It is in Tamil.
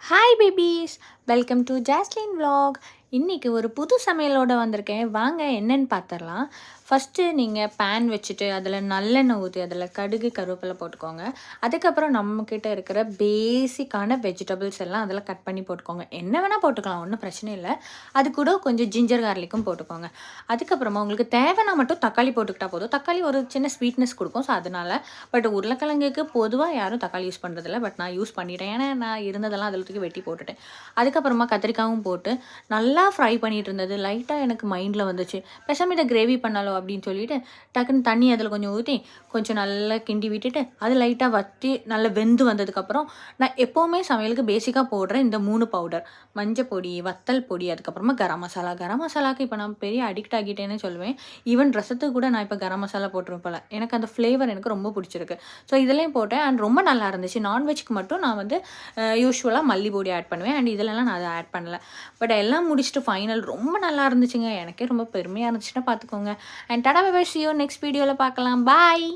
Hi babies, welcome to Jaslin vlog. இன்றைக்கி ஒரு புது சமையலோடு வந்திருக்கேன். வாங்க என்னென்னு பார்த்துடலாம். ஃபஸ்ட்டு நீங்கள் பேன் வச்சுட்டு அதில் நல்லெண்ணெய் ஊற்றி அதில் கடுகு கருவேப்பிலை போட்டுக்கோங்க. அதுக்கப்புறம் நம்மக்கிட்ட இருக்கிற பேசிக்கான வெஜிடபிள்ஸ் எல்லாம் அதில் கட் பண்ணி போட்டுக்கோங்க. என்ன வேணால் போட்டுக்கலாம், ஒன்றும் பிரச்சனை இல்லை. அது கூட கொஞ்சம் ஜிஞ்சர் கார்லிக்கும் போட்டுக்கோங்க. அதுக்கப்புறமா உங்களுக்கு தேவைன்னா மட்டும் தக்காளி போட்டுக்கிட்டால் போதும். தக்காளி ஒரு சின்ன ஸ்வீட்னஸ் கொடுக்கும், ஸோ அதனால். பட் உருளைக்கிழங்குக்கு பொதுவாக யாரும் தக்காளி யூஸ் பண்ணுறதில்ல, பட் நான் யூஸ் பண்ணிட்டேன். ஏன்னா நான் இருந்ததெல்லாம் அதில் தூக்கி வெட்டி போட்டுட்டேன். அதுக்கப்புறமா கத்திரிக்காயும் போட்டு நல்லா ஃப்ரை பண்ணிகிட்டு இருந்தது. லைட்டாக எனக்கு மைண்டில் வந்துச்சு, பேசாமல் இதை கிரேவி பண்ணாலோ அப்படின்னு சொல்லிவிட்டு டக்குன்னு தண்ணி அதில் கொஞ்சம் ஊற்றி கொஞ்சம் நல்லா கிண்டி விட்டுட்டு அது லைட்டாக வற்றி நல்லா வெந்து வந்ததுக்கப்புறம் நான் எப்போவுமே சமையலுக்கு பேசிக்காக போடுற இந்த 3 பவுடர், மஞ்சள் பொடி, வத்தல் பொடி, அதுக்கப்புறமா கரம் மசாலா. கரம் மசாலாவுக்கு இப்போ நான் பெரிய அடிக்ட் ஆகிட்டேன்னு சொல்லுவேன். ஈவன் ரசத்துக்கு கூட நான் இப்போ கரம் மசாலா போட்டிருப்பேன். எனக்கு அந்த ஃப்ளேவர் எனக்கு ரொம்ப பிடிச்சிருக்கு. ஸோ இதெல்லாம் போட்டேன் அண்ட் ரொம்ப நல்லா இருந்துச்சு. நான்வெஜ்க்கு மட்டும் நான் வந்து யூஸ்வலாக மல்லி பொடி ஆட் பண்ணுவேன் அண்ட் இதெல்லாம் நான் அதை ஆட் பண்ணலை. பட் எல்லாம் முடிச்சுட்டு ஃபைனல் ரொம்ப நல்லா இருந்துச்சுங்க. எனக்கே ரொம்ப பெருமையாக இருந்துச்சுன்னா பார்த்துக்கோங்க. And tata bye bye, see you next வீடியோவில் பார்க்கலாம். பாய்.